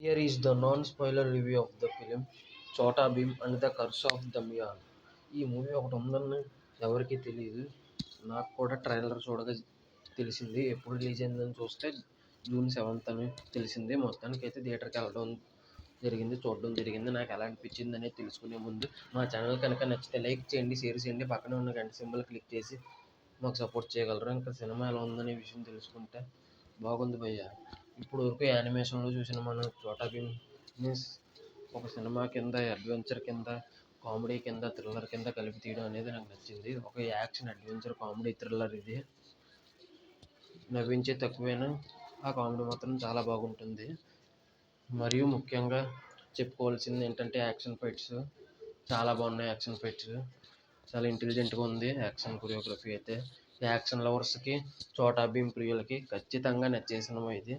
Here is the non-spoiler review of the film Chota Bheem and the Curse of Damayan. ఈ movie ఒకటి ఉందని ఎవరికీ తెలియదు. నాకు కూడా ట్రైలర్ చూడగా తెలిసింది. ఎప్పుడు రిలీజ్ అయిందని చూస్తే జూన్ 7th అని తెలిసింది. మొత్తానికైతే థియేటర్కి వెళ్ళడం జరిగింది, చూడడం జరిగింది. నాకు ఎలా అనిపించింది అనేది తెలుసుకునే ముందు మా ఛానల్ కనుక నచ్చితే లైక్ చేయండి, షేర్ చేయండి, పక్కనే ఉన్న గంట సింబల్ క్లిక్ చేసి మాకు సపోర్ట్ చేయగలరు. ఇంకా సినిమా ఎలా ఉందనే విషయం తెలుసుకుంటే బాగుంది భయ్య. ఇప్పుడు వరకు యానిమేషన్లో చూసిన మన చోటా భీమ్ మీన్స్ ఒక సినిమా కింద, అడ్వెంచర్ కింద, కామెడీ కింద, థ్రిల్లర్ కింద కలిపి తీయడం అనేది నాకు నచ్చింది. ఒక యాక్షన్, అడ్వెంచర్, కామెడీ, థ్రిల్లర్ ఇది. నవ్వించే తక్కువైనా ఆ కామెడీ మాత్రం చాలా బాగుంటుంది. మరియు ముఖ్యంగా చెప్పుకోవాల్సింది ఏంటంటే యాక్షన్ ఫైట్స్ చాలా బాగున్నాయి. యాక్షన్ ఫైట్స్ చాలా ఇంటెలిజెంట్గా ఉంది. యాక్షన్ కొరియోగ్రఫీ అయితే యాక్షన్ లవర్స్కి, చోటా భీమ్ ప్రియులకి ఖచ్చితంగా నచ్చే సినిమా ఇది.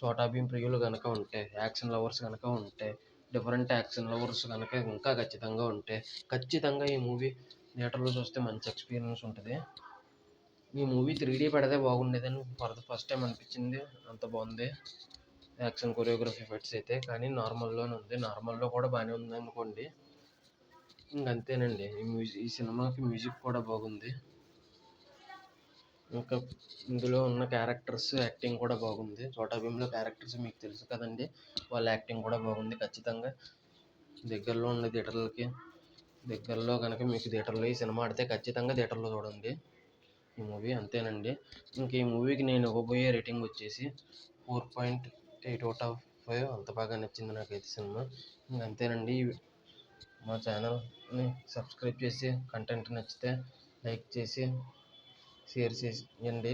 చోటా భీమ్ ప్రియులు కనుక ఉంటే, యాక్షన్ లవర్స్ కనుక ఉంటే, డిఫరెంట్ యాక్షన్ లవర్స్ కనుక ఇంకా ఖచ్చితంగా ఈ మూవీ థియేటర్లో చూస్తే మంచి ఎక్స్పీరియన్స్ ఉంటుంది. ఈ మూవీ 3D పడితే బాగుండేదని ఫర్ ద ఫస్ట్ టైం అనిపించింది. అంత బాగుంది యాక్షన్ కొరియోగ్రఫీ ఫైట్స్ అయితే. కానీ నార్మల్లోనే ఉంది, నార్మల్లో కూడా బాగానే ఉంది అనుకోండి. ఇంకంతేనండి. ఈ సినిమాకి మ్యూజిక్ కూడా బాగుంది. ఇంకా ఇందులో ఉన్న క్యారెక్టర్స్ యాక్టింగ్ కూడా బాగుంది. చోటా భీమ్లో క్యారెక్టర్స్ మీకు తెలుసు కదండి, వాళ్ళ యాక్టింగ్ కూడా బాగుంది. ఖచ్చితంగా దగ్గరలో ఉన్న థియేటర్లకి, దగ్గరలో కనుక మీకు థియేటర్లో ఈ సినిమా ఆడితే ఖచ్చితంగా థియేటర్లో చూడండి ఈ మూవీ. అంతేనండి. ఇంక ఈ మూవీకి నేను ఇవ్వబోయే రేటింగ్ వచ్చేసి 4.8/5. అంత బాగా నచ్చింది నాకైతే సినిమా. ఇంకంతేనండి. మా ఛానల్ని సబ్స్క్రైబ్ చేసి, కంటెంట్ నచ్చితే లైక్ చేసి, షేర్ చేయండి.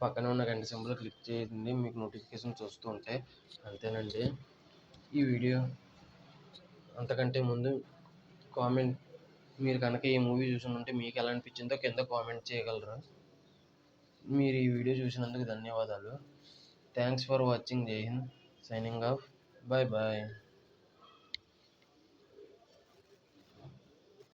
పక్కన ఉన్న గంట సింబల్ క్లిక్ చేయండి, మీకు నోటిఫికేషన్స్ వస్తూ ఉంటాయి. అంతేనండి. ఈ వీడియో అంతకంటే ముందు కామెంట్, మీరు కనుక ఈ మూవీ చూసి ఉంటే మీకు ఎలా అనిపించిందో కింద కామెంట్ చేయగలరు. మీరు ఈ వీడియో చూసినందుకు ధన్యవాదాలు. Thanks for watching. Jai Hind. Signing off. Bye bye.